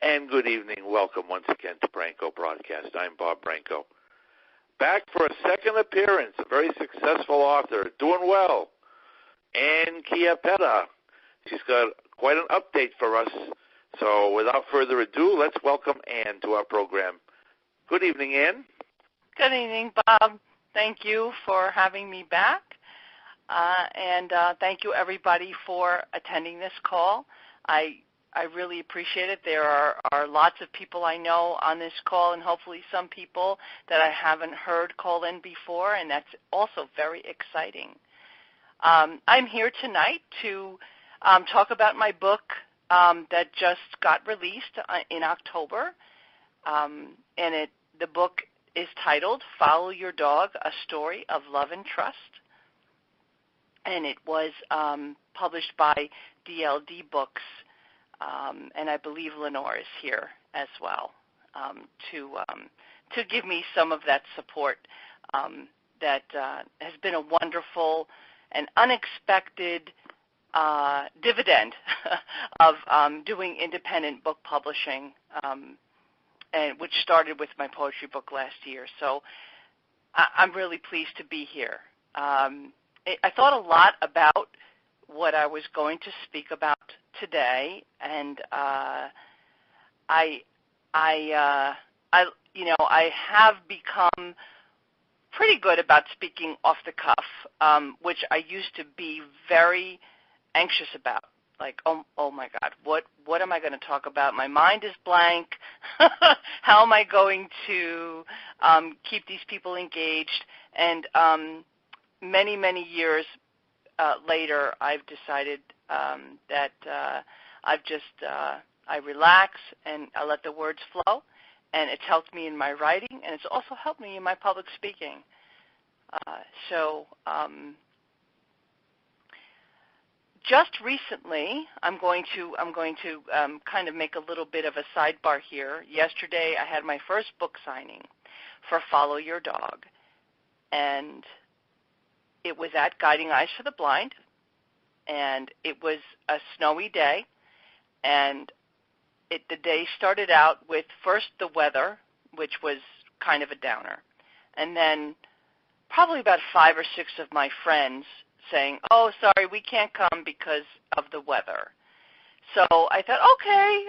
And good evening. Welcome once again to Branco Broadcast. I'm Bob Branco. Back for a second appearance, a very successful author, doing well, Ann Chiappetta. She's got quite an update for us. So without further ado, let's welcome Ann to our program. Good evening, Ann. Good evening, Bob. Thank you for having me back. And thank you, everybody, for attending this call. I really appreciate it. There are lots of people I know on this call, and hopefully some people that I haven't heard call in before, and that's also very exciting. I'm here tonight to talk about my book that just got released in October, and the book is titled Follow Your Dog, A Story of Love and Trust, and it was published by DLD Books. And I believe Lenore is here as well to give me some of that support that has been a wonderful and unexpected dividend of doing independent book publishing, and which started with my poetry book last year. So I'm really pleased to be here. I thought a lot about what I was going to speak about today, and I have become pretty good about speaking off the cuff, which I used to be very anxious about. Like, oh my God, what am I going to talk about? My mind is blank. How am I going to keep these people engaged? And many years later, I've decided that I relax and I let the words flow, and it's helped me in my writing, and it's also helped me in my public speaking. Just recently, I'm going to kind of make a little bit of a sidebar here. Yesterday, I had my first book signing for Follow Your Dog, and it was at Guiding Eyes for the Blind, and it was a snowy day, and the day started out with first the weather, which was kind of a downer, and then probably about 5 or 6 of my friends saying, oh, sorry, we can't come because of the weather. So I thought, okay,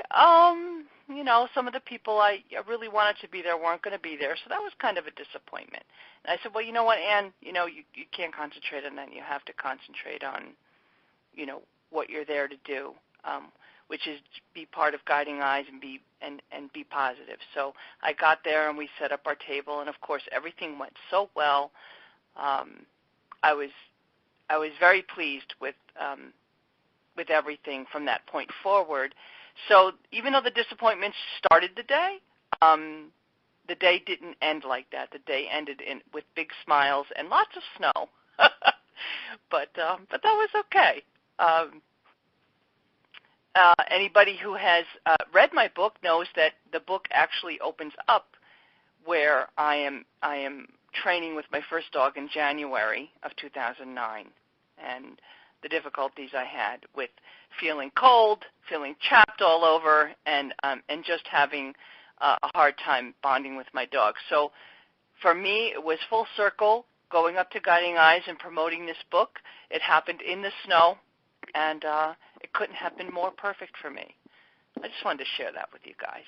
some of the people I really wanted to be there weren't going to be there, so that was kind of a disappointment. And I said, well, you know what, Ann, you can't concentrate on that. You have to concentrate on, what you're there to do, which is be part of Guiding Eyes and be positive. So I got there and we set up our table, and of course everything went so well. I was very pleased with everything from that point forward. So even though the disappointment started the day didn't end like that. The day ended with big smiles and lots of snow. but that was okay. Anybody who has read my book knows that the book actually opens up where I am training with my first dog in January of 2009, and the difficulties I had with feeling cold, feeling chapped all over, and just having a hard time bonding with my dog. So for me, it was full circle, going up to Guiding Eyes and promoting this book. It happened in the snow, and it couldn't have been more perfect for me. I just wanted to share that with you guys.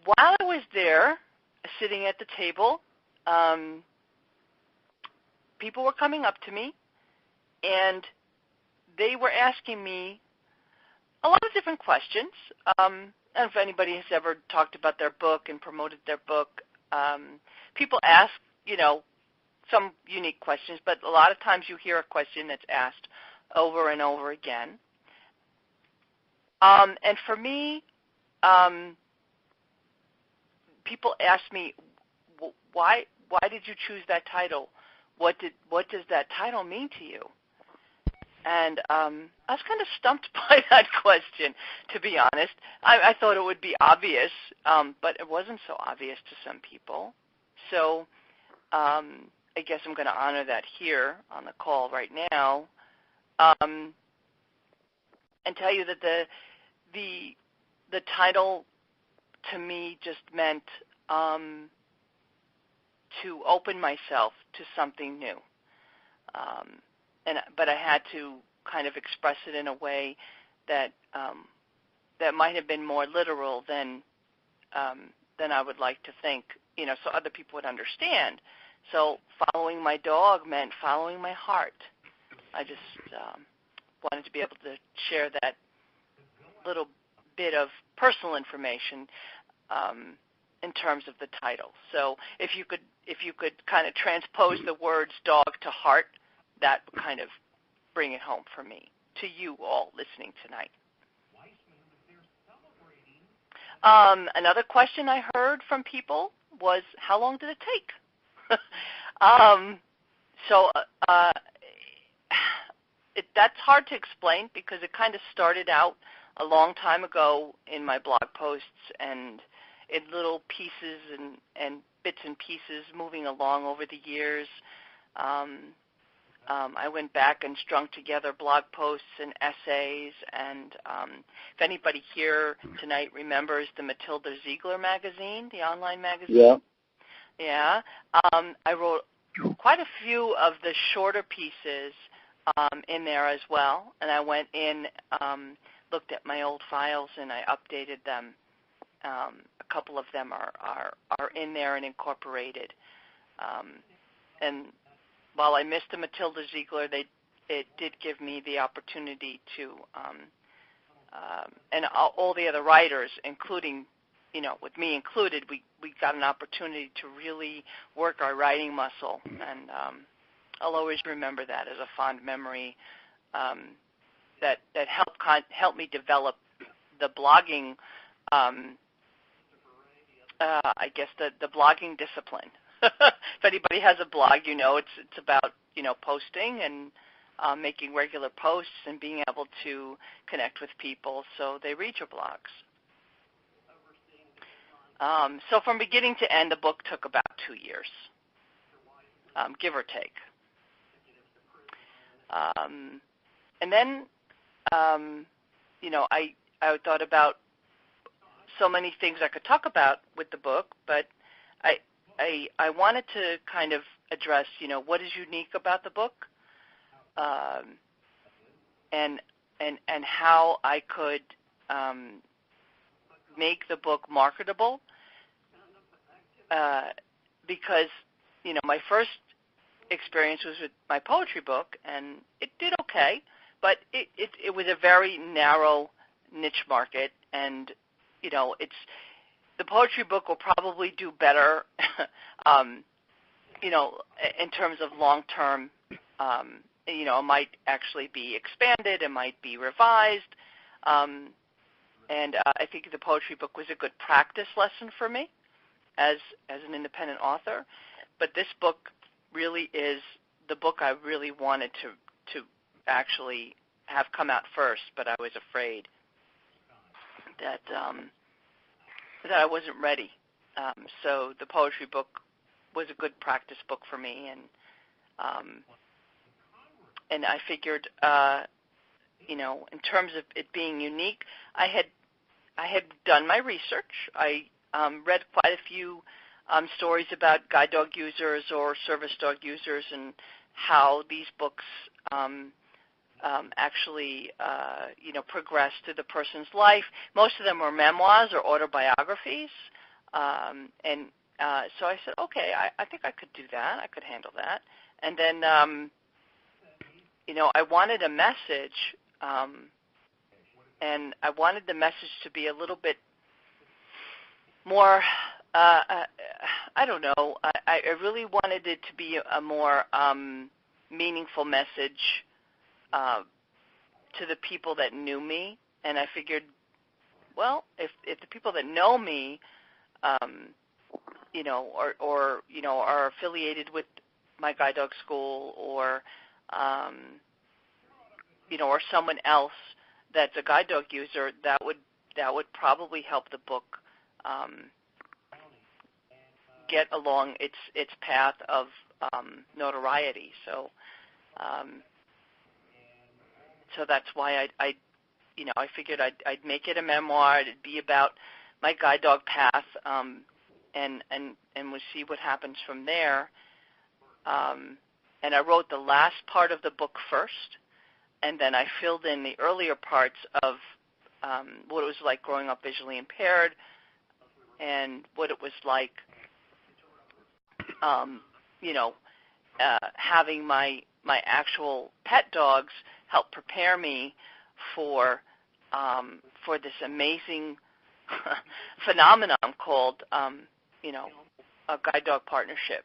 While I was there, sitting at the table, people were coming up to me, and they were asking me a lot of different questions. And if anybody has ever talked about their book and promoted their book, people ask, some unique questions, but a lot of times you hear a question that's asked over and over again. And for me, people ask me, why did you choose that title? What does that title mean to you? And I was kind of stumped by that question, to be honest. I thought it would be obvious, but it wasn't so obvious to some people. So I guess I'm going to honor that here on the call right now. and tell you that the title to me just meant to open myself to something new. But I had to kind of express it in a way that that might have been more literal than I would like to think, so other people would understand. So following my dog meant following my heart. I just wanted to be able to share that little bit of personal information in terms of the title. So if you could kind of transpose the words dog to heart, that would kind of bring it home for me, to you all listening tonight. Another question I heard from people was, how long did it take? That's hard to explain because it kind of started out a long time ago in my blog posts and in little pieces and bits and pieces moving along over the years. I went back and strung together blog posts and essays, and if anybody here tonight remembers the Matilda Ziegler magazine, the online magazine. Yeah. I wrote quite a few of the shorter pieces in there as well, and I went in, looked at my old files, and I updated them. A couple of them are in there and incorporated. And while I missed the Matilda Ziegler, it did give me the opportunity to, and all the other writers, including, with me included, we got an opportunity to really work our writing muscle, and I'll always remember that as a fond memory. That helped me develop the blogging, I guess the blogging discipline. If anybody has a blog, it's about posting and making regular posts and being able to connect with people so they read your blogs. So from beginning to end, the book took about 2 years, give or take. And then, I thought about so many things I could talk about with the book, but I wanted to kind of address, what is unique about the book, and how I could make the book marketable, because, my first experience was with my poetry book, and it did okay, but it was a very narrow niche market, and, the poetry book will probably do better, in terms of long-term, it might actually be expanded, it might be revised, and I think the poetry book was a good practice lesson for me as an independent author. But this book really is the book I really wanted to actually have come out first, but I was afraid that I wasn't ready. So the poetry book was a good practice book for me, and I figured, in terms of it being unique, I had done my research. I read quite a few stories about guide dog users or service dog users and how these books actually, progress through the person's life. Most of them were memoirs or autobiographies. So I said, okay, I think I could do that. I could handle that. And then, I wanted a message, and I wanted the message to be a little bit more, I don't know, I really wanted it to be a more meaningful message to the people that knew me, and I figured, well, if the people that know me, or are affiliated with my guide dog school, or or someone else that's a guide dog user, that would probably help the book get along its path of notoriety. So that's why I figured I'd make it a memoir. It'd be about my guide dog path, and we'll see what happens from there. And I wrote the last part of the book first, and then I filled in the earlier parts of what it was like growing up visually impaired, and what it was like, having my actual pet dogs help prepare me for this amazing phenomenon called, a guide dog partnership.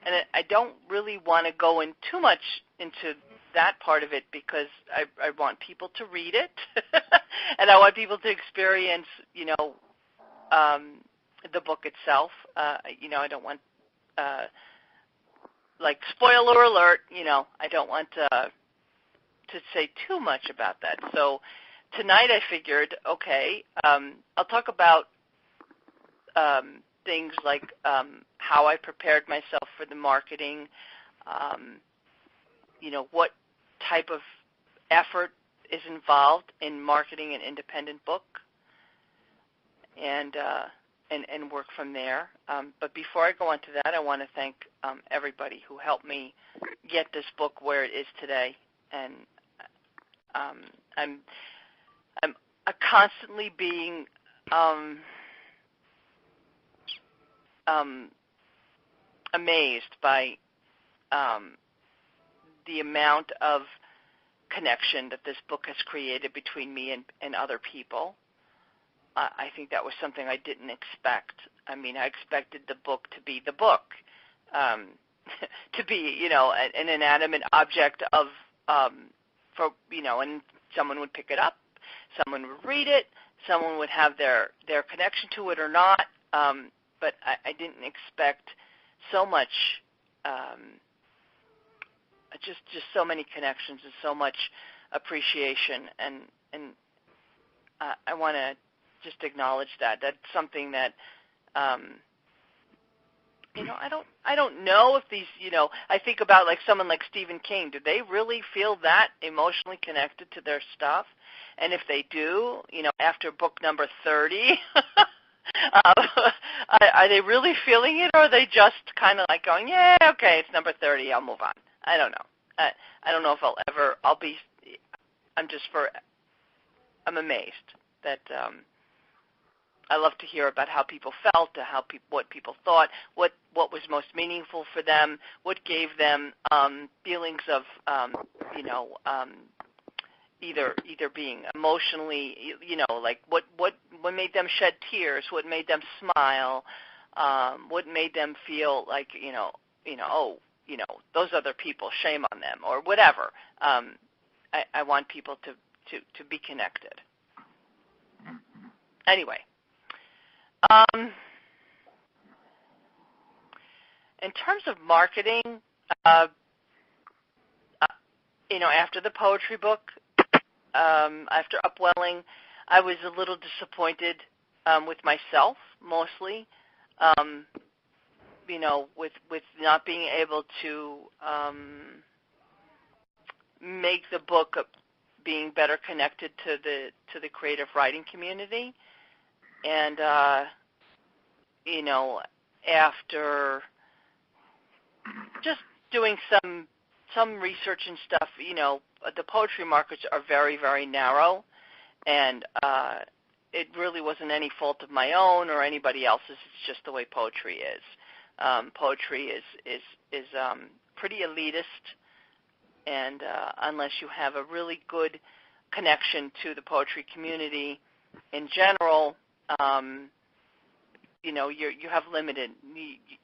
And I don't really want to go in too much into that part of it because I want people to read it, and I want people to experience, the book itself. I don't want, spoiler alert, I don't want to say too much about that. So tonight I figured, okay, I'll talk about things like how I prepared myself for the marketing, what type of effort is involved in marketing an independent book, and work from there. But before I go on to that, I want to thank everybody who helped me get this book where it is today. And I'm constantly being amazed by the amount of connection that this book has created between me and other people. I think that was something I didn't expect. I mean, I expected the book to be the book, to be, an inanimate object of, and someone would pick it up, someone would read it, someone would have their connection to it or not. But I didn't expect so much, just so many connections and so much appreciation, and I want to just acknowledge that. That's something that, I don't know if these, I think about like someone like Stephen King. Do they really feel that emotionally connected to their stuff? And if they do, after book number 30. Are they really feeling it, or are they just kind of like going, yeah, okay, it's number 30, I'll move on? I don't know. I don't know if I'm amazed that I love to hear about how people felt, what people thought, what was most meaningful for them, what gave them feelings of, either being emotionally, like what made them shed tears, what made them smile, what made them feel like, those other people, shame on them, or whatever. I want people to be connected. Anyway, in terms of marketing, after the poetry book, after Upwelling, I was a little disappointed with myself, mostly, with not being able to make the book being better connected to the creative writing community. And, after just doing some research and stuff, the poetry markets are very, very narrow, and it really wasn't any fault of my own or anybody else's. It's just the way poetry is. Poetry is pretty elitist, and unless you have a really good connection to the poetry community in general, you have limited,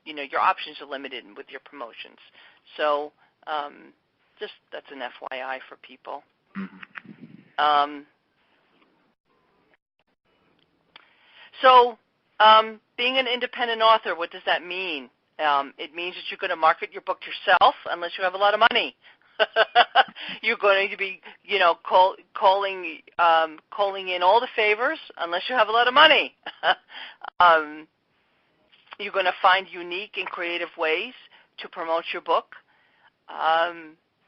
your options are limited with your promotions. So just that's an FYI for people. So being an independent author, what does that mean? It means that you're going to market your book yourself unless you have a lot of money. You're going to be, calling in all the favors unless you have a lot of money. You're going to find unique and creative ways to promote your book.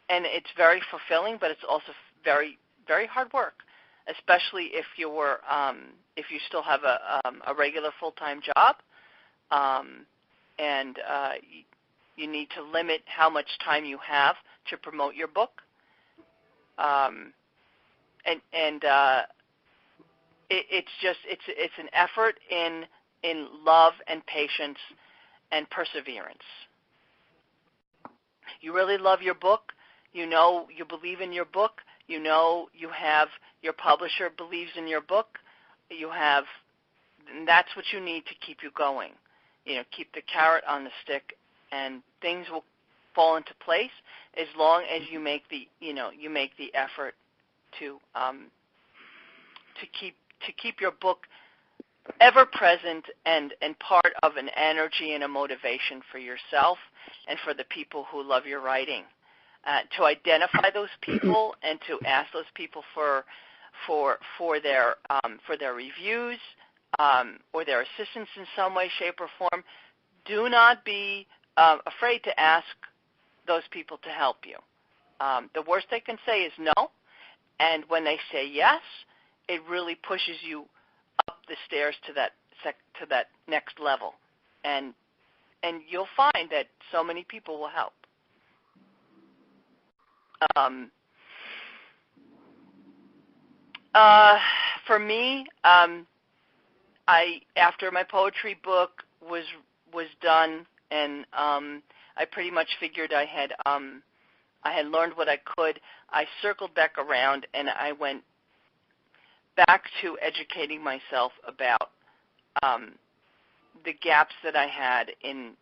and it's very fulfilling, but it's also very, very hard work, especially if you still have a regular full-time job, and you need to limit how much time you have to promote your book, it's an effort in love and patience and perseverance. You really love your book. You know you believe in your book. You know you have your publisher believes in your book. And that's what you need to keep you going. Keep the carrot on the stick, and things will fall into place as long as you make the effort to keep your book ever present and part of an energy and a motivation for yourself and for the people who love your writing. To identify those people and to ask those people for their reviews or their assistance in some way, shape, or form. Do not be afraid to ask those people to help you. The worst they can say is no, and when they say yes, it really pushes you up the stairs to that next level, and you'll find that so many people will help. For me, after my poetry book was done, and I pretty much figured I had learned what I could, I circled back around and I went back to educating myself about the gaps that I had in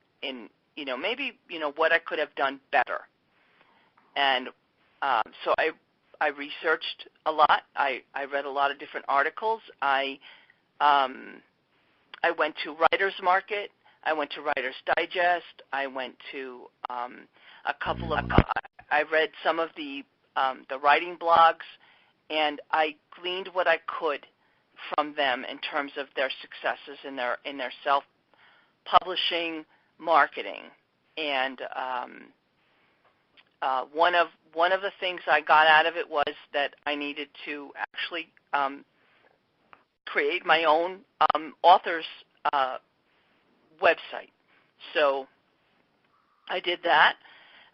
maybe what I could have done better. And so I researched a lot. I read a lot of different articles. I went to Writer's Market. I went to Writer's Digest. I went to a couple of. I read some of the writing blogs, and I gleaned what I could from them in terms of their successes in their self-publishing marketing. And one of the things I got out of it was that I needed to actually create my own author's website. So I did that.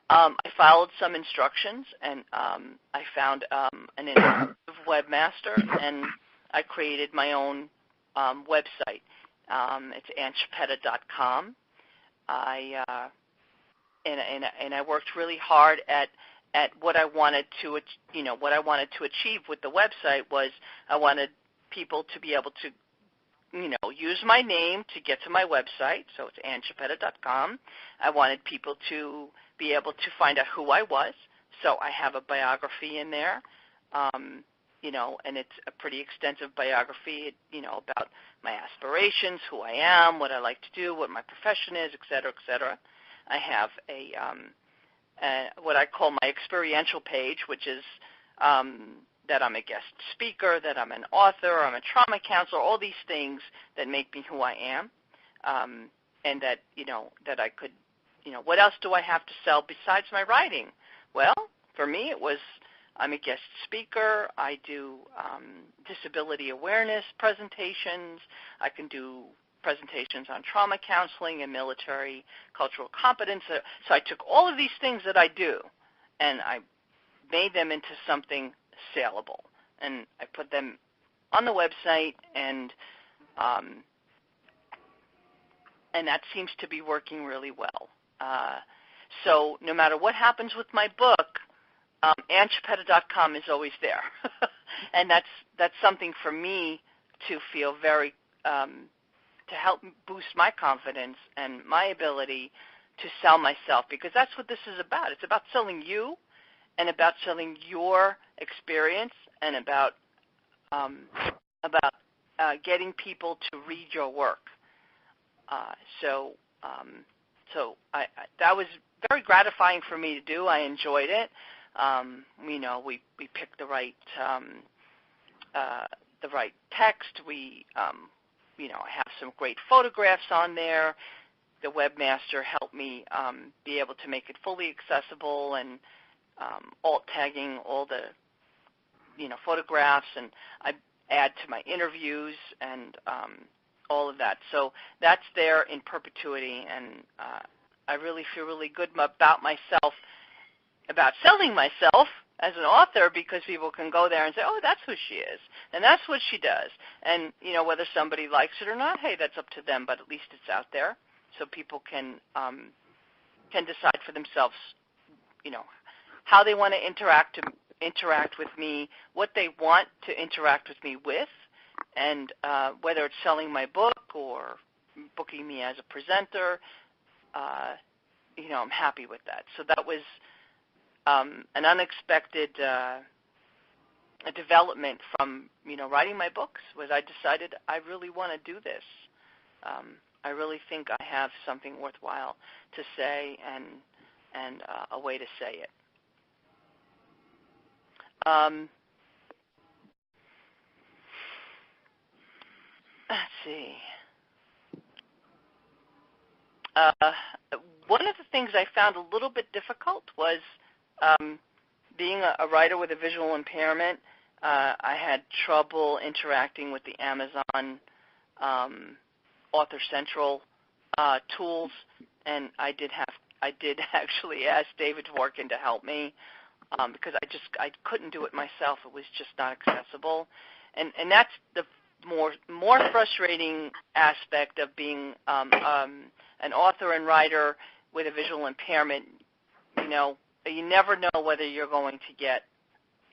I followed some instructions, and I found an innovative webmaster, and I created my own website. It's AnnChiappetta.com. And I worked really hard at what I wanted to achieve with the website. Was I wanted people to be able to use my name to get to my website, so it's AnnChiappetta.com. I wanted people to be able to find out who I was, so I have a biography in there, and it's a pretty extensive biography, about my aspirations, who I am, what I like to do, what my profession is, et cetera, et cetera. I have what I call my experiential page, which is that I'm a guest speaker, that I'm an author, I'm a trauma counselor, all these things that make me who I am, and that that I could, what else do I have to sell besides my writing? Well, for me, it was I'm a guest speaker. I do disability awareness presentations. I can do presentations on trauma counseling and military cultural competence. So I took all of these things that I do, and I made them into something saleable, and I put them on the website, and that seems to be working really well. So no matter what happens with my book, AnnChiappetta.com is always there, and that's something for me to feel very to help boost my confidence and my ability to sell myself, because that's what this is about. It's about selling you, and about selling your experience, and about getting people to read your work. So that was very gratifying for me to do. I enjoyed it. We picked the right text. I have some great photographs on there. The webmaster helped me be able to make it fully accessible, and alt tagging all the photographs, and I add to my interviews and all of that. So that's there in perpetuity, and I really feel really good about myself, about selling myself as an author, because people can go there and say, oh, that's who she is, and that's what she does. And, whether somebody likes it or not, hey, that's up to them, but at least it's out there so people can decide for themselves, how they want to interact with me, what they want to interact with me with, and whether it's selling my book or booking me as a presenter, I'm happy with that. So that was an unexpected development from, writing my books, was I decided I really want to do this. I really think I have something worthwhile to say and a way to say it. Let's see. One of the things I found a little bit difficult was being a writer with a visual impairment. I had trouble interacting with the Amazon Author Central tools, and I did actually ask David Dworkin to help me because I couldn't do it myself. It was just not accessible, and that's the more frustrating aspect of being an author and writer with a visual impairment. You never know whether you're going to get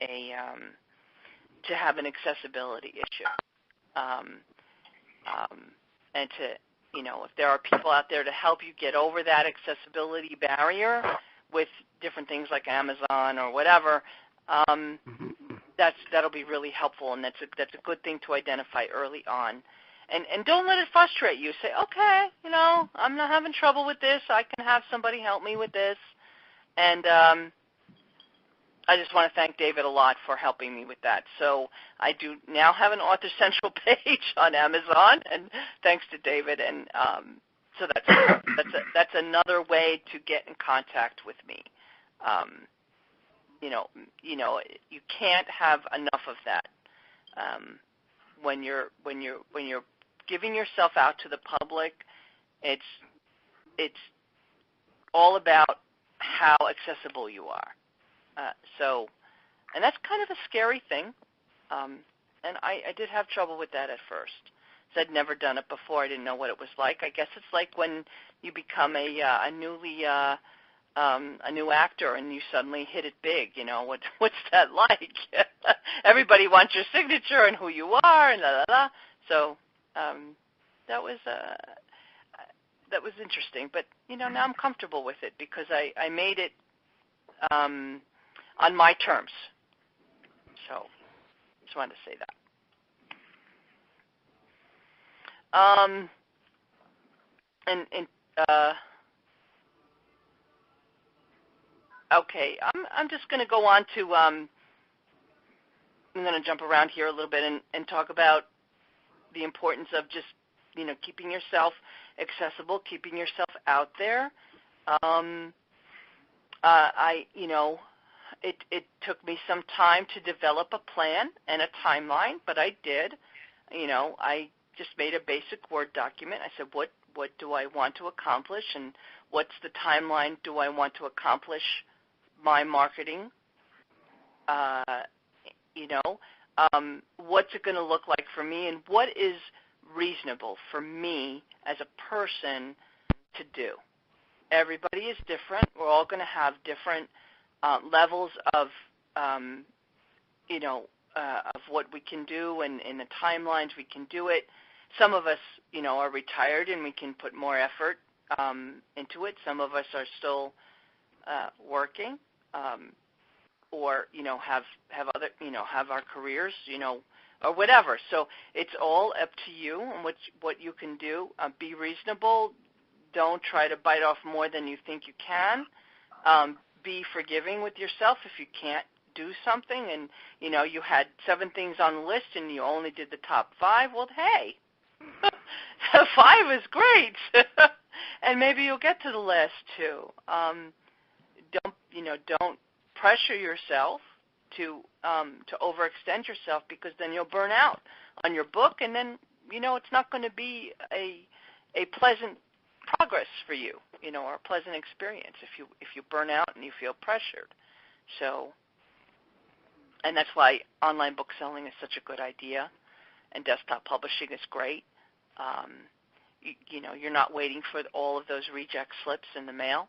to have an accessibility issue, and to if there are people out there to help you get over that accessibility barrier with different things like Amazon or whatever, that'll be really helpful, and that's a good thing to identify early on. And don't let it frustrate you. Say, okay, I'm not having trouble with this. I can have somebody help me with this. And I just want to thank David a lot for helping me with that. So I do now have an Author Central page on Amazon, and thanks to David. And so that's another way to get in contact with me. You can't have enough of that. When you're giving yourself out to the public, it's all about how accessible you are. And that's kind of a scary thing. And I did have trouble with that at first. So I'd never done it before. I didn't know what it was like. I guess it's like when you become a new actor and you suddenly hit it big. What's that like? Everybody wants your signature and who you are, and la la la. So that was interesting. But now I'm comfortable with it because I made it on my terms. So just wanted to say that. Okay, I'm just going to go on to I'm going to jump around here a little bit and talk about the importance of just keeping yourself accessible, keeping yourself out there. It took me some time to develop a plan and a timeline, but I did. I just made a basic Word document. I said, what do I want to accomplish, and what's the timeline do I want to accomplish my marketing? What's it going to look like for me, and what is reasonable for me as a person to do? Everybody is different. We're all going to have different levels of what we can do and in the timelines we can do it. Some of us, are retired and we can put more effort into it. Some of us are still working, or have other have our careers, or whatever. So it's all up to you and what you can do. Be reasonable. Don't try to bite off more than you think you can. Be forgiving with yourself if you can't do something and, you had 7 things on the list and you only did the top 5. Well, hey, 5 is great. And maybe you'll get to the last 2. Don't pressure yourself to overextend yourself, because then you'll burn out on your book, and then it's not going to be a pleasant progress for you, or a pleasant experience if you burn out and you feel pressured. So, and that's why online book selling is such a good idea, and desktop publishing is great. You're not waiting for all of those reject slips in the mail,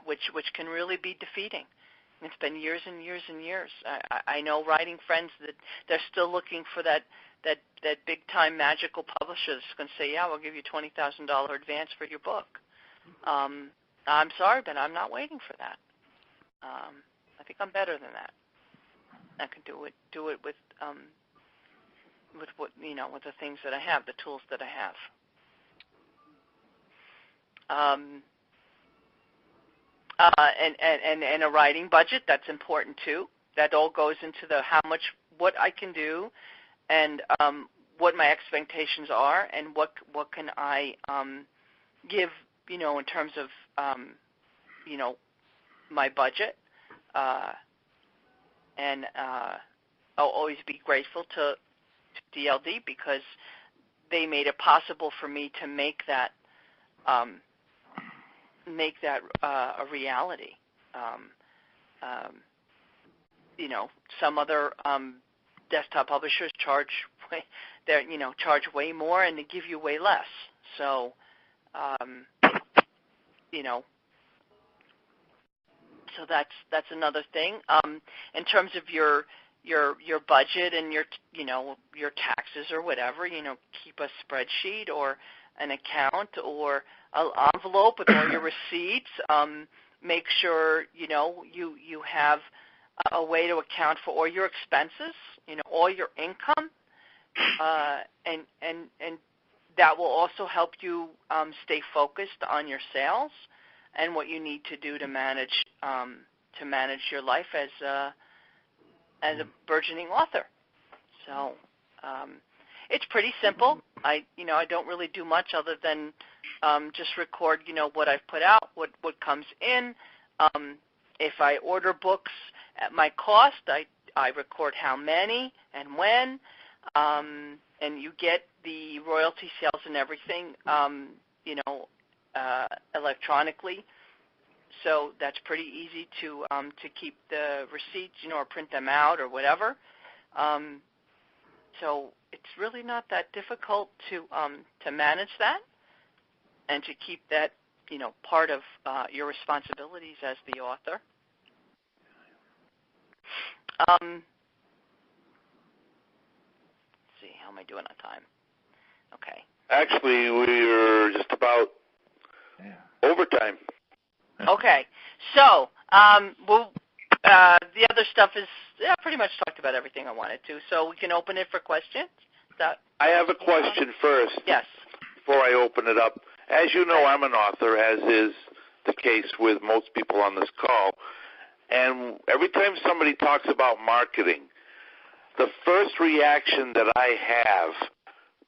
which can really be defeating. It's been years and years and years. I know writing friends that they're still looking for that big time magical publisher that's going to say, yeah, we'll give you $20,000 advance for your book. I'm sorry, but I'm not waiting for that. I think I'm better than that. I can do it with what with the things that I have, the tools that I have. And a writing budget, that's important too. That all goes into what I can do, and what my expectations are, and what can I give, in terms of my budget. And I'll always be grateful to DLD, because they made it possible for me to make that a reality. Some other desktop publishers charge way more, and they give you way less. So, so that's another thing. In terms of your budget and your taxes or whatever, keep a spreadsheet or an account or an envelope with all your receipts. Make sure you have a way to account for all your expenses, all your income, and that will also help you stay focused on your sales and what you need to do to manage your life as a burgeoning author. So it's pretty simple. I don't really do much other than just record what I've put out, what comes in. If I order books at my cost, I record how many and when, and you get the royalty sales and everything electronically. So that's pretty easy to keep the receipts, or print them out or whatever. So it's really not that difficult to manage that and to keep that, part of your responsibilities as the author. Let's see, how am I doing on time? Okay. Actually, we're just about overtime. Okay. So, the other stuff is pretty much talked about everything I wanted to. So we can open it for questions. I have a question first. Yes. Before I open it up. As you know, I'm an author, as is the case with most people on this call. And every time somebody talks about marketing, the first reaction that I have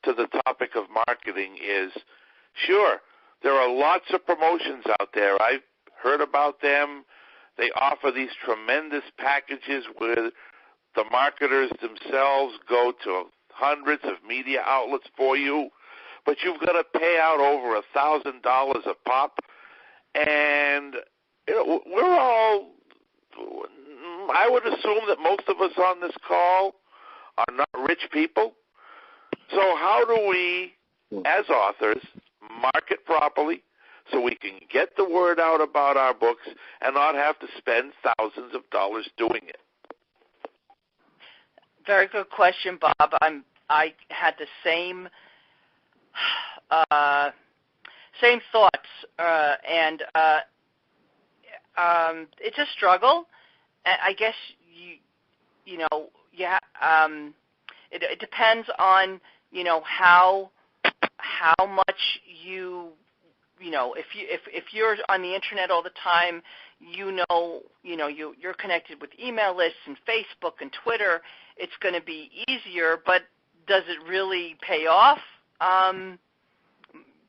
to the topic of marketing is, sure, there are lots of promotions out there. I've heard about them. They offer these tremendous packages where the marketers themselves go to hundreds of media outlets for you, but you've got to pay out over $1,000 a pop. And we're all, I would assume that most of us on this call are not rich people. So how do we, as authors, market properly so we can get the word out about our books and not have to spend thousands of dollars doing it? Very good question, Bob. I had the same thoughts, and it's a struggle. I guess it depends on how much if you're on the internet all the time, you're connected with email lists and Facebook and Twitter, it's going to be easier, but does it really pay off?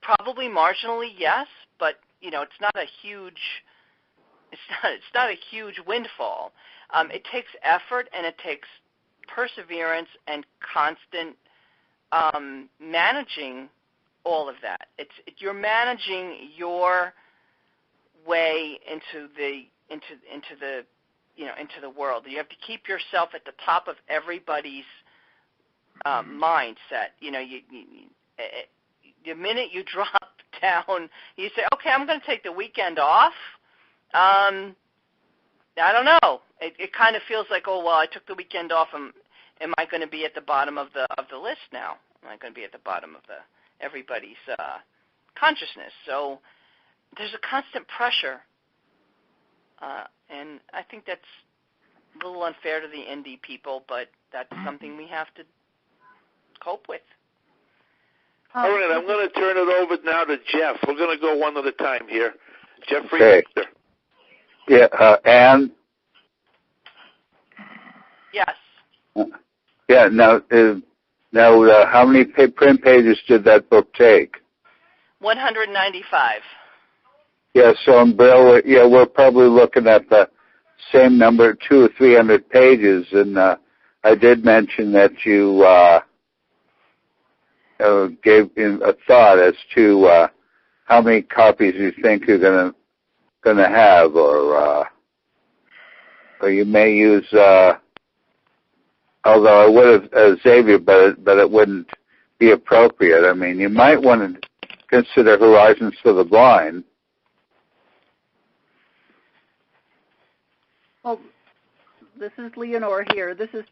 Probably marginally, yes, but it's not a huge It's not a huge windfall. It takes effort and it takes perseverance and constant managing all of that. You're managing your way into the world. You have to keep yourself at the top of everybody's mindset. The minute you drop down, you say, "Okay, I'm going to take the weekend off." I don't know. It kind of feels like, oh well, I took the weekend off. Am I going to be at the bottom of the list now? Am I going to be at the bottom of everybody's consciousness? So there's a constant pressure, and I think that's a little unfair to the indie people, but that's something we have to cope with. All right, I'm going to turn it over now to Jeff. We're going to go one at a time here. Jeffrey. Okay. Yeah, Ann? Yes. Yeah, now, how many print pages did that book take? 195. Yeah, so in Braille, we're probably looking at the same number, 200 or 300 pages, and I did mention that you gave a thought as to how many copies you think you're going to have, or you may use. Although I would have Xavier, but it wouldn't be appropriate. I mean, you might want to consider Horizons for the Blind. Well, this is Leonore here. This is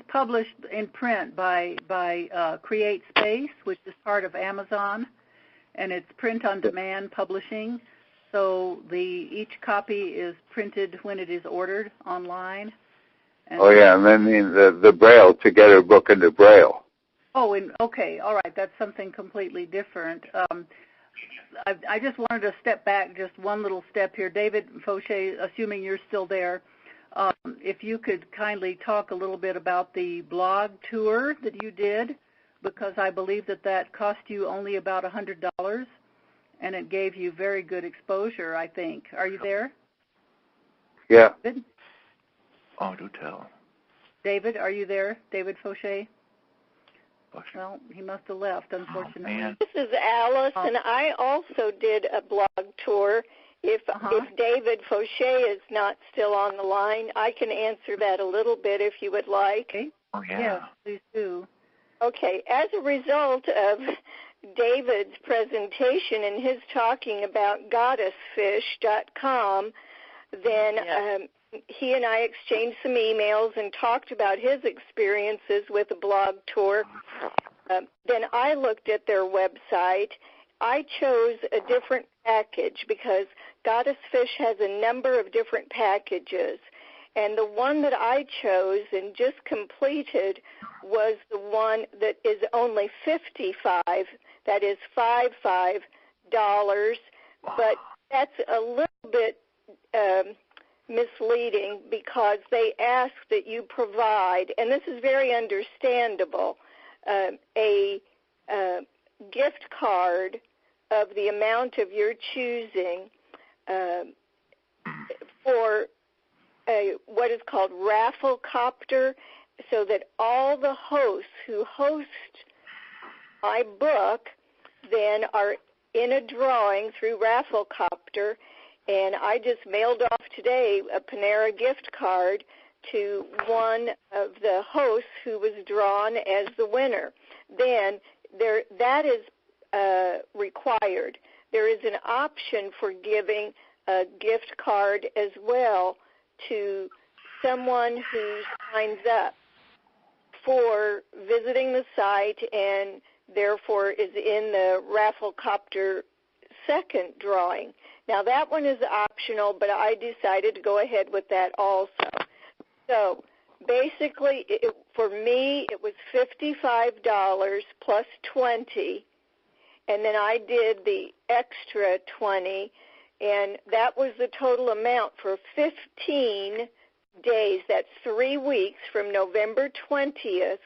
published in print by Create Space, which is part of Amazon, and it's print on demand publishing. So each copy is printed when it is ordered online. And and then the Braille, to get a book into Braille. Oh, okay, all right, that's something completely different. I just wanted to step back just one little step here. David Fauché, assuming you're still there, if you could kindly talk a little bit about the blog tour that you did, because I believe that cost you only about $100, and it gave you very good exposure, I think. Are you there? Yeah. David? Oh, do tell. David, are you there? David Fauché? Well, he must have left, unfortunately. This is Alice, and I also did a blog tour. If David Fauché is not still on the line, I can answer that a little bit if you would like. Okay. Oh, yeah. Yes, please do. Okay. As a result of David's presentation and his talking about goddessfish.com, then he and I exchanged some emails and talked about his experiences with the blog tour. Then I looked at their website. I chose a different package because Goddess Fish has a number of different packages. And the one that I chose and just completed was the one that is only $55, that is $55, but that's a little bit misleading because they ask that you provide, and this is very understandable, a gift card of the amount of your choosing for what is called Rafflecopter, so that all the hosts who host my book then are in a drawing through Rafflecopter. And I just mailed off today a Panera gift card to one of the hosts who was drawn as the winner. Then that is required. There is an option for giving a gift card as well to someone who signs up for visiting the site and therefore is in the Rafflecopter second drawing. Now, that one is optional, but I decided to go ahead with that also. So, basically, for me, it was $55 plus $20, and then I did the extra $20, and that was the total amount for 15 days. That's 3 weeks from November 20th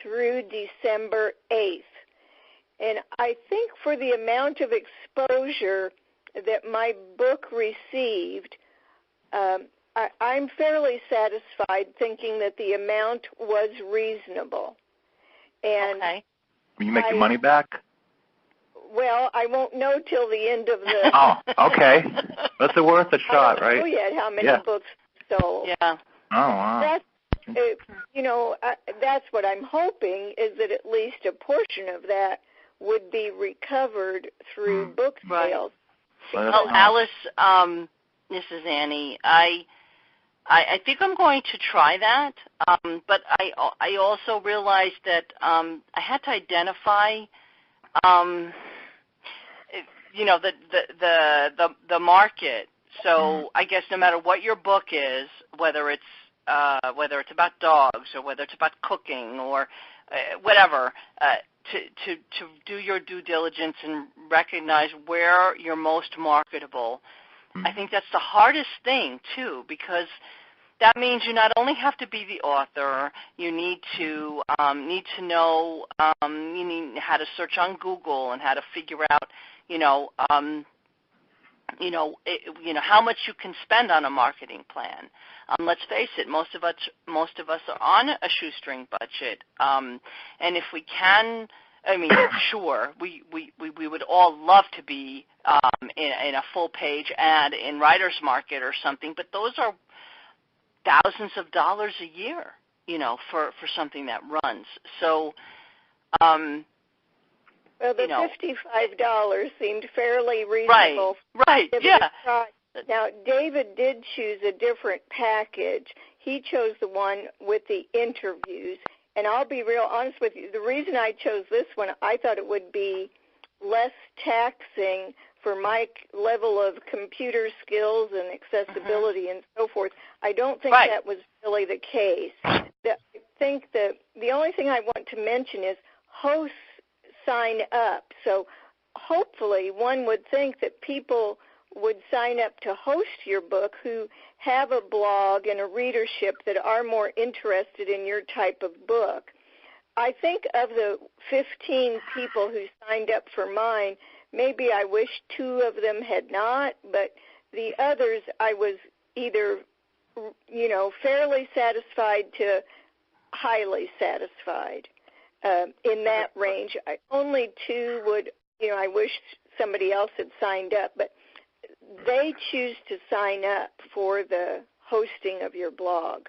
through December 8th. And I think for the amount of exposure that my book received, I'm fairly satisfied thinking that the amount was reasonable. And okay. Will you make your money back? Well, I won't know till the end of the... Oh, okay. That's worth a shot, right? I don't know yet how many books sold. Yeah. Oh, wow. That's what I'm hoping, is that at least a portion of that would be recovered through book sales. Right. Oh, Alice, this is Annie. I think I'm going to try that, but I also realized that I had to identify, the market. So I guess no matter what your book is, whether it's about dogs or whether it's about cooking or whatever, to do your due diligence and recognize where you're most marketable. I think that's the hardest thing too, because that means you not only have to be the author, you need to know you need how to search on Google and how to figure out how much you can spend on a marketing plan. Let's face it, most of us are on a shoestring budget, and if we can, sure, we would all love to be in a full-page ad in Writer's Market or something, but those are thousands of dollars a year, for something that runs. So, well, the $55 seemed fairly reasonable. Right, yeah. Now, David did choose a different package. He chose the one with the interviews. And I'll be real honest with you. The reason I chose this one, I thought it would be less taxing for my level of computer skills and accessibility and so forth. I don't think that was really the case. I think the only thing I want to mention is hosts sign up. So hopefully one would think that people would sign up to host your book who have a blog and a readership that are more interested in your type of book. I think of the 15 people who signed up for mine, maybe I wish 2 of them had not, but the others I was either, fairly satisfied to highly satisfied in that range. Only 2 would, I wish somebody else had signed up, but they choose to sign up for the hosting of your blog.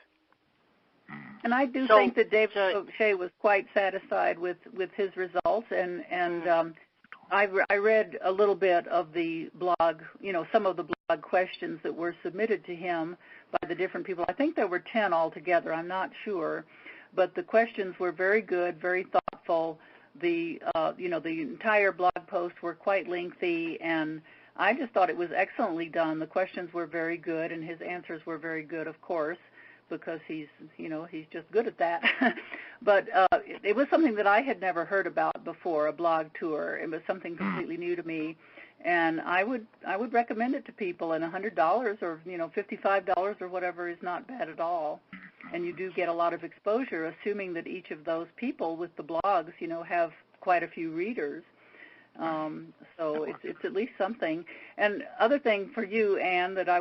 And I do think that David O'Shea was quite satisfied with his results, and I read a little bit of the blog, some of the blog questions that were submitted to him by the different people. I think there were 10 altogether. I'm not sure, but the questions were very good, very thoughtful. The the entire blog posts were quite lengthy, and I just thought it was excellently done. The questions were very good, and his answers were very good, of course, because he's just good at that. But it was something that I had never heard about before, a blog tour. It was something completely new to me, and I would recommend it to people. And $100 or $55 or whatever is not bad at all. And you do get a lot of exposure, assuming that each of those people with the blogs, have quite a few readers. So it's at least something. And other thing for you, Annie, that I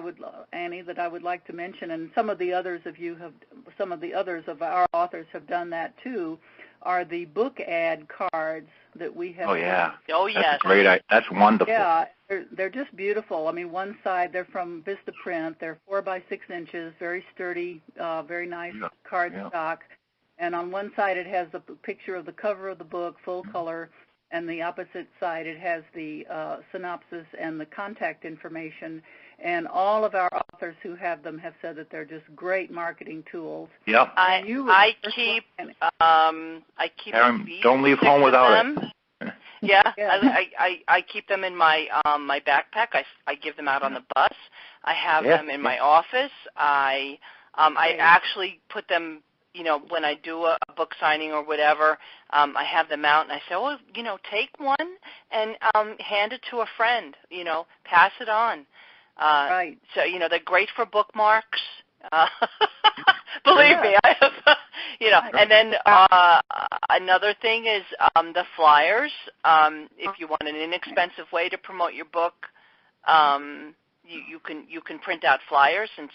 would like to mention, and some of the others of our authors have done that too, are the book ad cards that we have. Oh yeah. Oh yes. That's great. That's wonderful. Yeah, they're just beautiful. I mean, one side they're from Vista Print. They're 4 by 6 inches, very sturdy, very nice cardstock. And on one side it has a picture of the cover of the book, full color. And the opposite side, it has the synopsis and the contact information. And all of our authors who have them have said that they're just great marketing tools. Yep. I keep Aaron, don't leave home without them. it. Yeah. I keep them in my my backpack. I give them out on the bus. I have them in my office. I actually put them. When I do a book signing or whatever, I have them out and I say, take one and hand it to a friend, pass it on. Right. So, they're great for bookmarks. Believe me, I have, and then another thing is the flyers. If you want an inexpensive way to promote your book, you can print out flyers and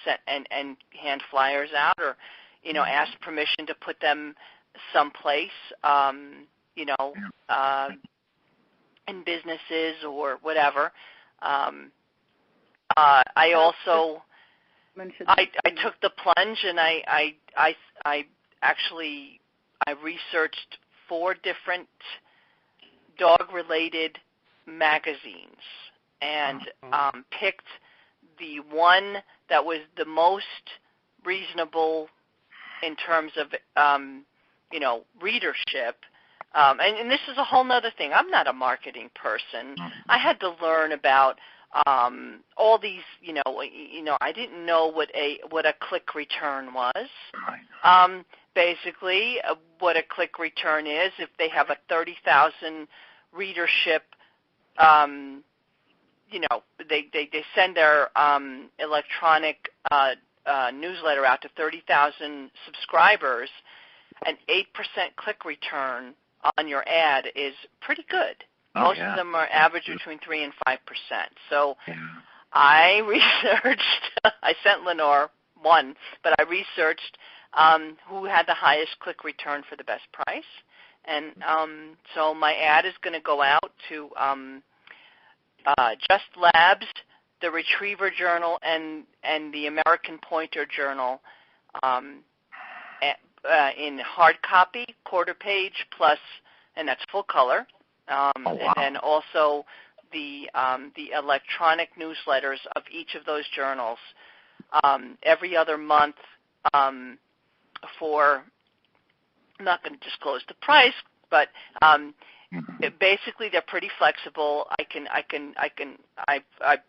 hand flyers out, or ask permission to put them someplace, in businesses or whatever. I also I took the plunge, and I researched 4 different dog-related magazines and picked the one that was the most reasonable in terms of readership. And this is a whole other thing. I'm not a marketing person. I had to learn about all these. I didn't know what a click return was. Basically, what a click return is, if they have a 30,000 readership, they send their electronic newsletter out to 30,000 subscribers, an 8% click return on your ad is pretty good. Most of them are average between 3 and 5%. So I researched, I sent Lenore one, but I researched who had the highest click return for the best price. And so my ad is going to go out to Just Labs, the Retriever Journal, and the American Pointer Journal in hard copy, quarter page plus, and that's full color. And then also the electronic newsletters of each of those journals every other month for, I'm not going to disclose the price, but basically they're pretty flexible. I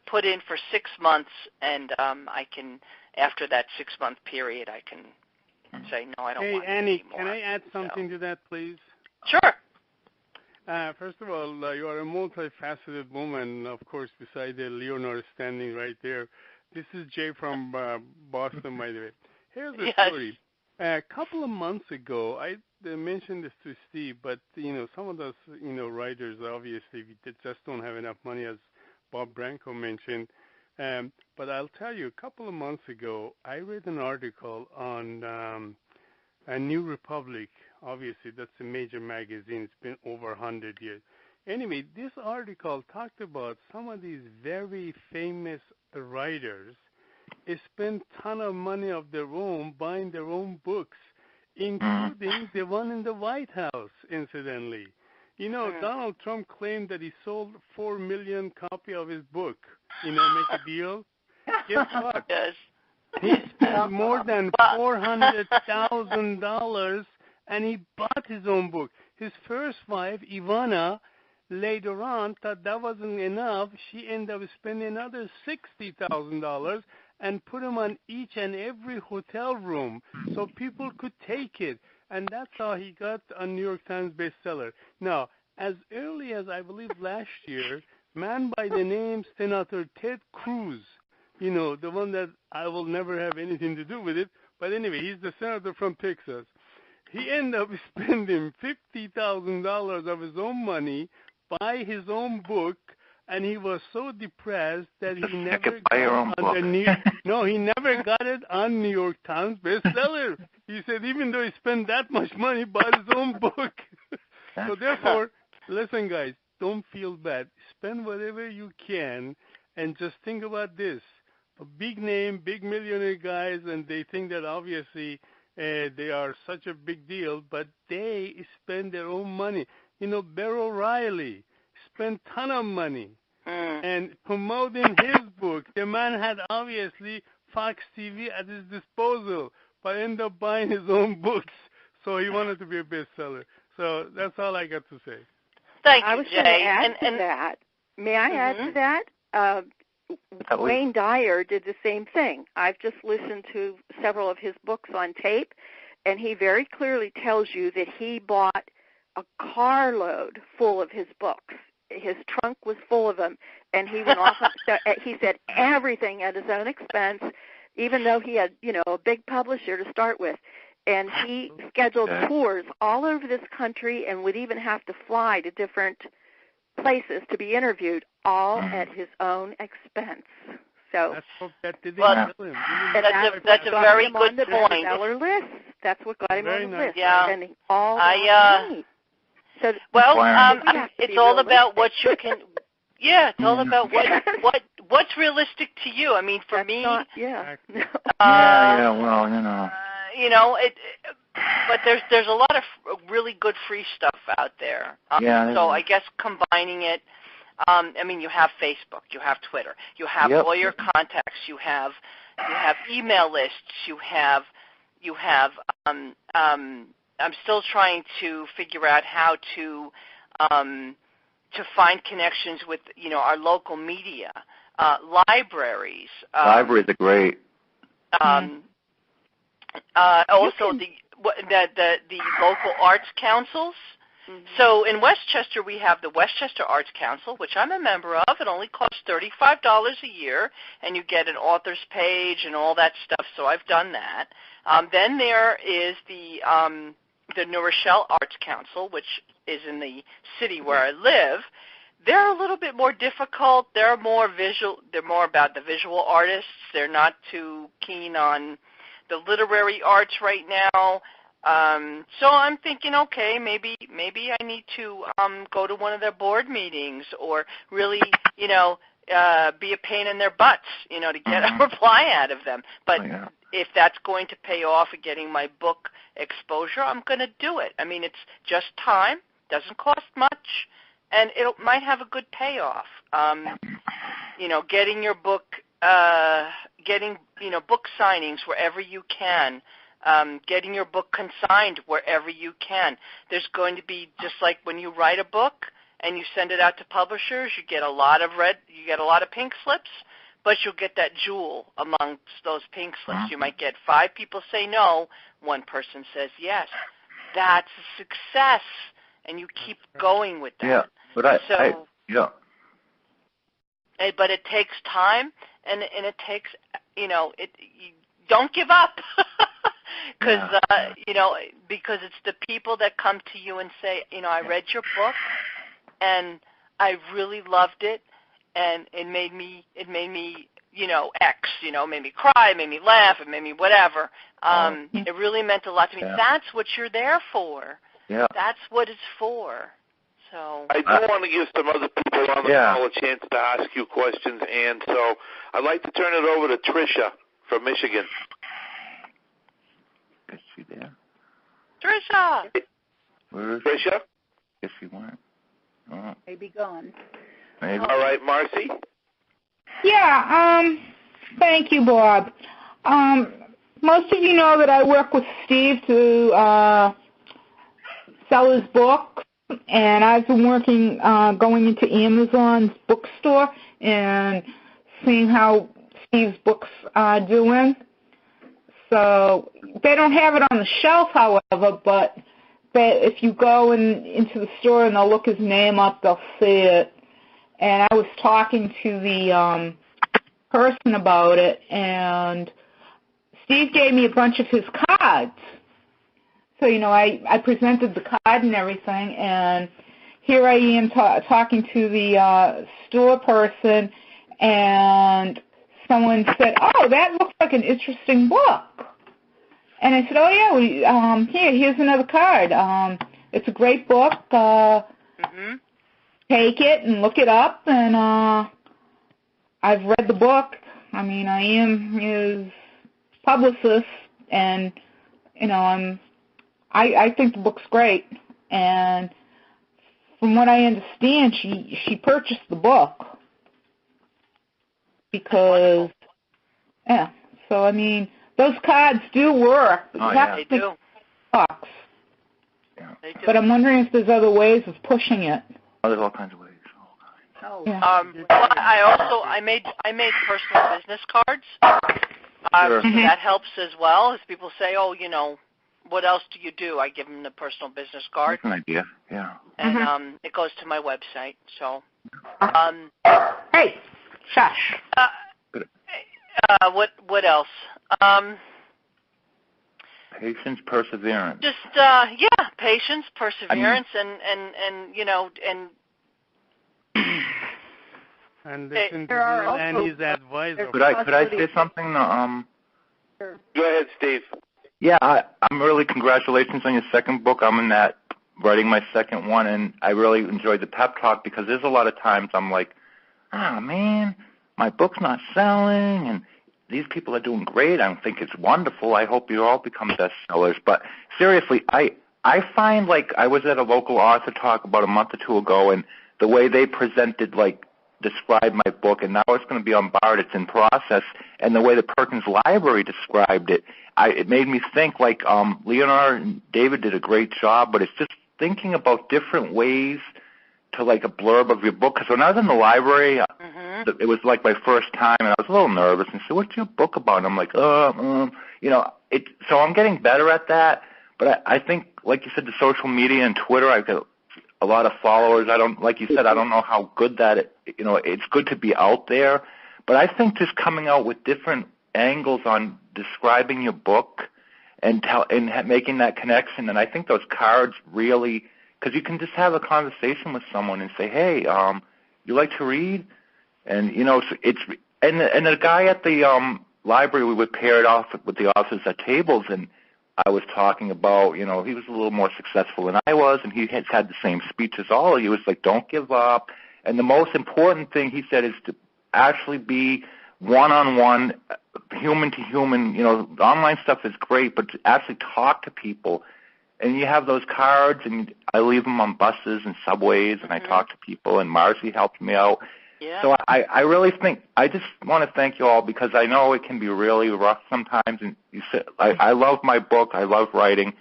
put in for 6 months, and I can, after that 6-month period, I can say no, I don't want it anymore. Hey, Annie, can I add something to that, please? Sure. First of all, you are a multifaceted woman, of course, beside Leonore standing right there. This is Jay from Boston, by the way. Here's the story. A couple of months ago, I mentioned this to Steve, but, some of us, writers, obviously, we just don't have enough money, as Bob Branco mentioned. But I'll tell you, a couple of months ago, I read an article on A New Republic. Obviously, that's a major magazine. It's been over 100 years. Anyway, this article talked about some of these very famous writers spend a ton of money of their own buying their own books, including the one in the White House, incidentally. Donald Trump claimed that he sold 4 million copies of his book. Make a deal. Guess what? Yes. He spent more than $400,000, and he bought his own book. His first wife, Ivana, later on thought that wasn't enough. She ended up spending another $60,000 and put them on each and every hotel room so people could take it. And that's how he got a New York Times bestseller. Now, as early as, I believe, last year, man by the name Senator Ted Cruz, the one that I will never have anything to do with it, but anyway, he's the senator from Texas. He ended up spending $50,000 of his own money, buy his own book, and he was so depressed that he never got it on New York Times bestseller. He said even though he spent that much money, bought his own book. So therefore, listen, guys, don't feel bad. Spend whatever you can, and just think about this. A big name, big millionaire guys, and they think that obviously they are such a big deal, but they spend their own money. Bear O'Reilly spent a ton of money and promoting his book. The man had obviously Fox TV at his disposal, but ended up buying his own books. So he wanted to be a bestseller. So that's all I got to say. Thank you, I was Jay. going to add to that. May I add to that? Wayne Dyer did the same thing. I've just listened to several of his books on tape, and he very clearly tells you that he bought a carload full of his books. His trunk was full of them, and he went off. He said everything at his own expense, even though he had, a big publisher to start with. And he scheduled tours all over this country and would even have to fly to different places to be interviewed, all at his own expense. So That's a very good on the point. bestseller list. That's what got him on the list. Yeah. And all So it's all about what you can. Yeah, it's all about what's realistic to you. I mean, for me, well, but there's a lot of really good free stuff out there. So I guess combining it. I mean, you have Facebook, you have Twitter, you have all your contacts, you have email lists, you have. I'm still trying to figure out how to find connections with our local media, libraries. Libraries are great. Also the local arts councils. Mm-hmm. So in Westchester, we have the Westchester Arts Council, which I'm a member of. It only costs $35 a year, and you get an author's page and all that stuff. So I've done that. Then there is the New Rochelle Arts Council, which is in the city where I live. They're a little bit more difficult. They're more visual. They're more about the visual artists. They're not too keen on the literary arts right now. So I'm thinking, okay, maybe I need to go to one of their board meetings or really, be a pain in their butts, to get a reply out of them. But if that's going to pay off of getting my book exposure, I'm going to do it. I mean, it's just time, doesn't cost much, and it might have a good payoff. Getting your book, book signings wherever you can. Getting your book consigned wherever you can. There's going to be, just like when you write a book and you send it out to publishers, you get a lot of pink slips, but you'll get that jewel amongst those pink slips. You might get 5 people say no, 1 person says yes. That's a success, and you keep going with that. Yeah, but but it takes time, and it takes, you don't give up. Because it's the people that come to you and say, I read your book, and I really loved it, and it made me X, made me cry, made me laugh, it made me whatever. It really meant a lot to me. Yeah. That's what you're there for. Yeah. That's what it's for. So I do want to give some other people on the call a chance to ask you questions, and so I'd like to turn it over to Tricia from Michigan. Is she there? Tricia! Where is Tricia? Is she went? Oh. Maybe gone. Maybe. All right, Marcy? Yeah, thank you, Bob. Most of you know that I work with Steve to sell his book, and I've been working, going into Amazon's bookstore and seeing how Steve's books are doing. So they don't have it on the shelf, however, but if you go into the store and they'll look his name up, they'll see it. And I was talking to the person about it, and Steve gave me a bunch of his cards. So, I presented the card and everything, and here I am talking to the store person, and someone said, "Oh, that looks like an interesting book." And I said, "Oh, yeah, here's another card. It's a great book. Take it and look it up." And I've read the book. I mean, I am his publicist, and, I think the book's great. And from what I understand, she purchased the book. Because, so, I mean, those cards do work. Oh, yeah. They do. Bucks. Yeah. They do. But I'm wondering if there's other ways of pushing it. Oh, there's all kinds of ways. Yeah. I made personal business cards. Sure. So that helps as well. As people say, "Oh, what else do you do?" I give them the personal business card. That's an idea. Yeah. And it goes to my website. So. Hey, shush. What else? Patience, perseverance. Just patience, perseverance, and and listen there are to also- Annie's advice. Could I say something? Sure. Go ahead, Steve. Yeah, I'm really congratulations on your second book. I'm in that writing my second one, and I really enjoyed the pep talk because there's a lot of times I'm like, oh man, my book's not selling, and these people are doing great. I think it's wonderful. I hope you all become bestsellers. But seriously, I find like I was at a local author talk about a month or two ago, and the way they presented, like, described my book, and now it's going to be on Bard. It's in process, and the way the Perkins Library described it, it made me think like Leonard and David did a great job, but it's just thinking about different ways to like a blurb of your book. Because when I was in the library, it was like my first time, and I was a little nervous and said, "What's your book about?" And I'm like, you know, so I'm getting better at that. But I think, like you said, the social media and Twitter, I've got a lot of followers. Like you said, I don't know how good it's good to be out there. But I think just coming out with different angles on describing your book and making that connection. And I think those cards really, because you can just have a conversation with someone and say, hey, you like to read? And, you know, and the guy at the library, we were paired off with the authors at tables, and I was talking about, you know, he was a little more successful than I was, and he has had the same speech as all of you. He was like, don't give up. And the most important thing, he said, is to actually be one-on-one, human to human. You know, the online stuff is great, but to actually talk to people. And you have those cards, and I leave them on buses and subways, and I talk to people, and Marcy helped me out. Yeah. So I really think, I just want to thank you all, because I know it can be really rough sometimes. And you said, I love my book, I love writing,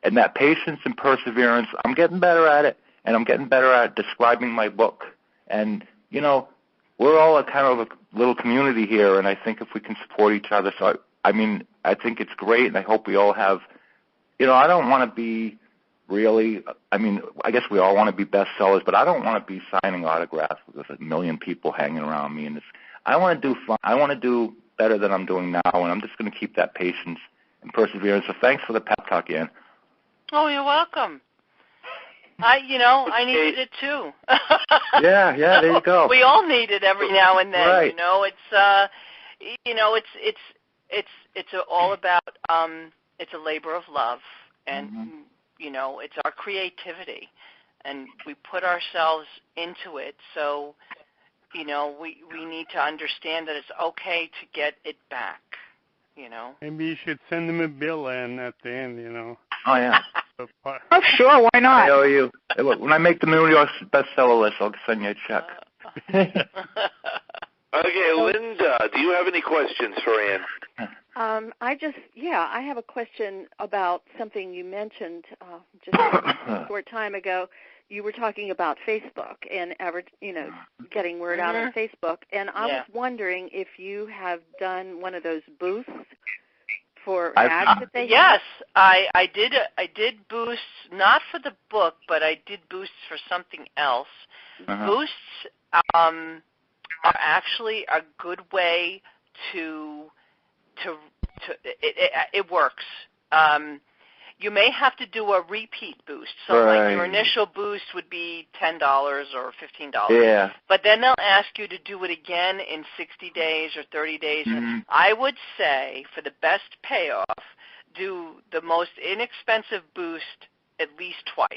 and that patience and perseverance, I'm getting better at it, and I'm getting better at describing my book. And, you know, we're all a kind of a little community here, and I think if we can support each other, so I mean, I think it's great, and I hope we all have, you know, I don't want to be really, I mean, I guess we all want to be bestsellers, but I don't want to be signing autographs with a million people hanging around me. And I want to do fun. I want to do better than I'm doing now, and I'm just going to keep that patience and perseverance. So thanks for the pep talk, Ann. Oh, you're welcome. I needed it too. yeah, there you go. We all need it every now and then. Right. You know, it's all about it's a labor of love, and you know, it's our creativity, and we put ourselves into it. So, you know, we need to understand that it's okay to get it back. You know. Maybe you should send them a bill, and at the end, you know. Oh yeah. Oh, sure, why not? I owe you. When I make the New York bestseller list, I'll send you a check. Okay, Linda, do you have any questions for Ann? I have a question about something you mentioned just a short time ago. You were talking about Facebook and getting word out on Facebook, and I was wondering if you have done one of those booths for ads that they Yes, I did boosts, not for the book, but I did boosts for something else. Boosts are actually a good way to it works. You may have to do a repeat boost. So like your initial boost would be $10 or $15. Yeah. But then they'll ask you to do it again in 60 days or 30 days. I would say for the best payoff, do the most inexpensive boost at least twice.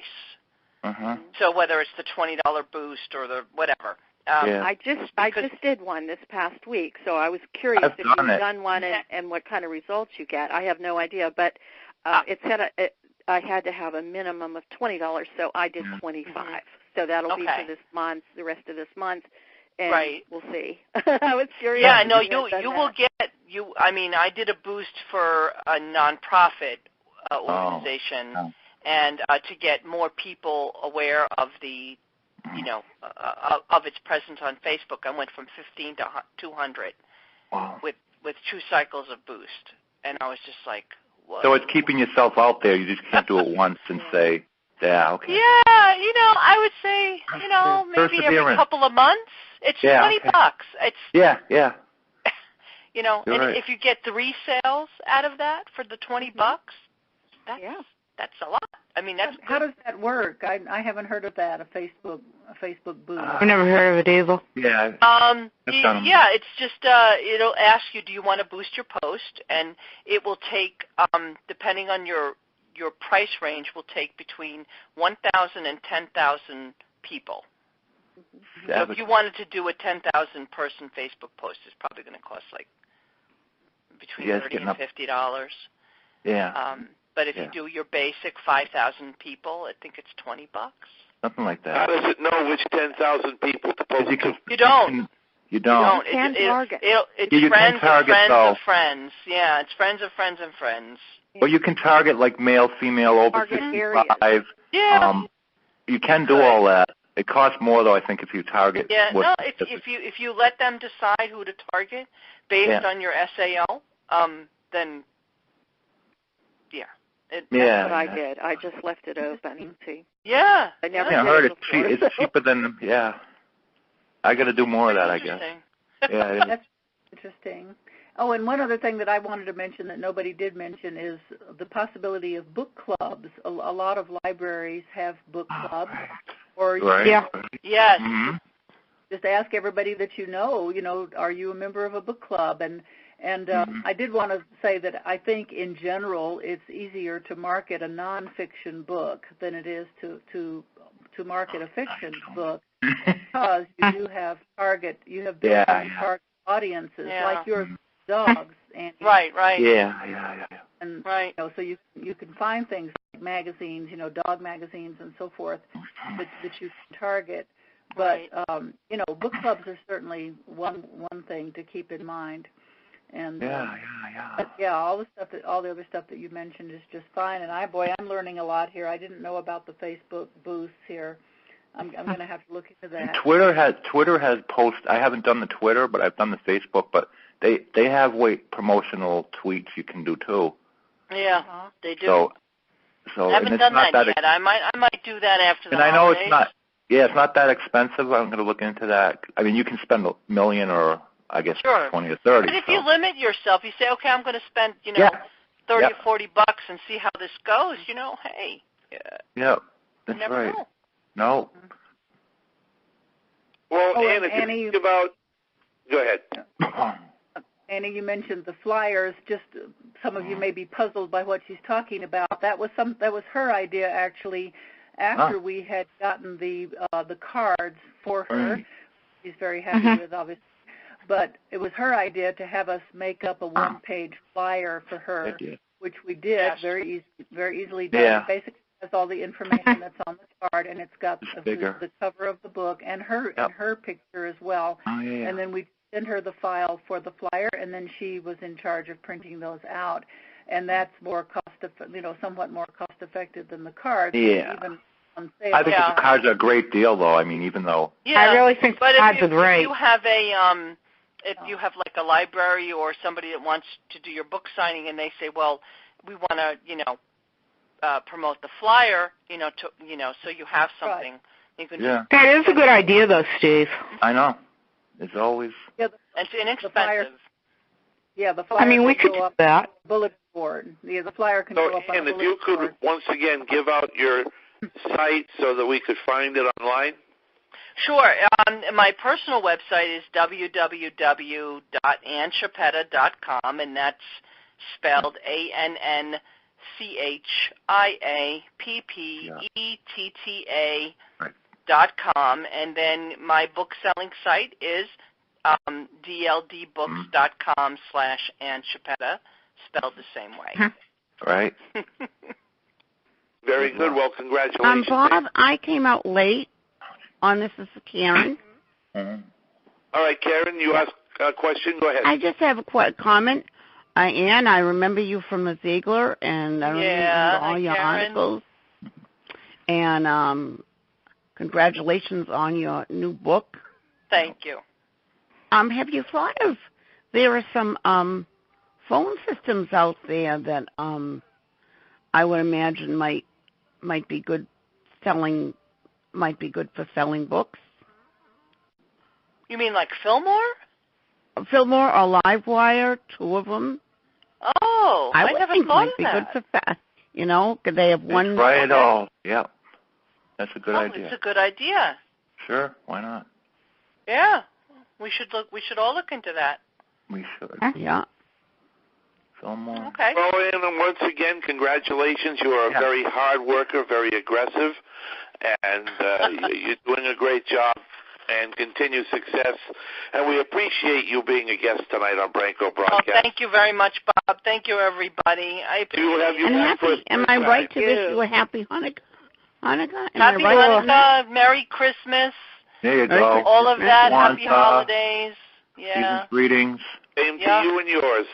So whether it's the $20 boost or the whatever. I just did one this past week, so I was curious if you've done one and what kind of results you get. I have no idea, but it said I had to have a minimum of $20, so I did $25. So that'll be for this month, the rest of this month, and we'll see. I was curious. Yeah, no, you will get I mean, I did a boost for a nonprofit organization, and to get more people aware of the of its presence on Facebook. I went from 15 to 200 with 2 cycles of boost, and I was just like, whoa. So it's keeping yourself out there. You just can't do it once and say, yeah, okay. Yeah, I would say, maybe every couple of months. It's $20. It's yeah. And if you get 3 sales out of that for the $20, that's a lot. I mean, that's how does that work? I haven't heard of that. A Facebook booth. I've never heard of it either. Yeah. It's just it'll ask you, do you want to boost your post, and it will take, depending on your price range, will take between 1,000 and 10,000 people. So if you wanted to do a 10,000 person Facebook post, it's probably going to cost like between $30 and $50. Yeah. But if you do your basic 5,000 people, I think it's $20. Something like that. How does it know which 10,000 people to post? You don't. You don't. You can target. It's friends of friends of friends. Yeah, it's friends of friends of friends. Or you can target like male, female, over 65. Yeah. You can do all that. It costs more though, I think, if you target. Yeah. No, if you let them decide who to target based on your SAO, then That's what I did. I just left it open. See. Yeah. I never I heard it's cheaper than I got to do more of that, I guess. Yeah. That's interesting. Oh, and one other thing that I wanted to mention that nobody did mention is the possibility of book clubs. A lot of libraries have book clubs. Yes. Mm-hmm. Just ask everybody that you know, are you a member of a book club? And I did want to say that I think in general it's easier to market a nonfiction book than it is to market a fiction book, because you do have target audiences like your dogs. And right. Yeah. And so you can find things like magazines, dog magazines and so forth that you can target. But book clubs are certainly one thing to keep in mind. And all the other stuff that you mentioned is just fine. And I'm learning a lot here. I didn't know about the Facebook booths here. I'm going to have to look into that. And Twitter has posts. I haven't done the Twitter, but I've done the Facebook. But they have promotional tweets you can do too. Yeah, they do. So I haven't done that yet. I might do that after the holidays. And I know it's not. Yeah, it's not that expensive. I'm going to look into that. I mean, you can spend $1 million or I guess 20 or 30. But if you limit yourself, you say, okay, I'm going to spend 30 or $40 and see how this goes. Hey. Yeah, that's right. Know. No. Well, Annie, go ahead. Annie, you mentioned the flyers. Just some of you may be puzzled by what she's talking about. That was her idea, actually. After we had gotten the cards for her, she's very happy with, obviously. But it was her idea to have us make up a one-page flyer for her, which we did very easily done. Yeah. Basically, it has all the information that's on the card, and it's got the cover of the book and her picture as well. Oh, yeah. And then we sent her the file for the flyer, and then she was in charge of printing those out. And that's somewhat more cost-effective than the cards. Yeah. Even on sale. I think the cards are a great deal, though. I mean, even though. Yeah. I really think the cards are great. If you have like a library or somebody that wants to do your book signing, and they say, well, we want to, promote the flyer, so you have something. Right. You can That is a good idea, though, Steve. I know. It's always. It's inexpensive. The flyer. I mean, we could do that. Bulletin board. The flyer can go up on a bulletin board. And if you could once again give out your site so that we could find it online. Sure. My personal website is www.annchiappetta.com, and that's spelled AnnChiappetta.com. And then my book selling site is dldbooks.com/Ann Chiappetta, spelled the same way. Right. Very good. Well, congratulations. Bob, I came out late on this. Is Karen. Mm-hmm. All right, Karen, you asked a question. Go ahead. I just have a quick comment. Ann, I remember you from the Ziegler, and I remember all your articles. And congratulations on your new book. Thank you. Have you thought of there are some phone systems out there that I would imagine might be good for selling books? You mean like Fillmore? Fillmore or Livewire, two of them. Oh, I would never think thought might of be that. good for You know, could they have one? Try it all. Yeah, that's a good idea. It's a good idea. Sure, why not? Yeah, we should all look into that. We should. Yeah. Okay. Well, and once again, congratulations. You are a very hard worker, very aggressive, and you're doing a great job. And continued success. And we appreciate you being a guest tonight on Branko Broadcast. Well, thank you very much, Bob. Thank you, everybody. I appreciate it. Am I right to wish you a happy Hanukkah? Happy Hanukkah, Merry Christmas. There you go. All of that. Happy holidays. Yeah. Season's greetings. Same to you and yours.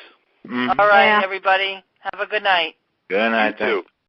All right, everybody. Have a good night. Good night. You too.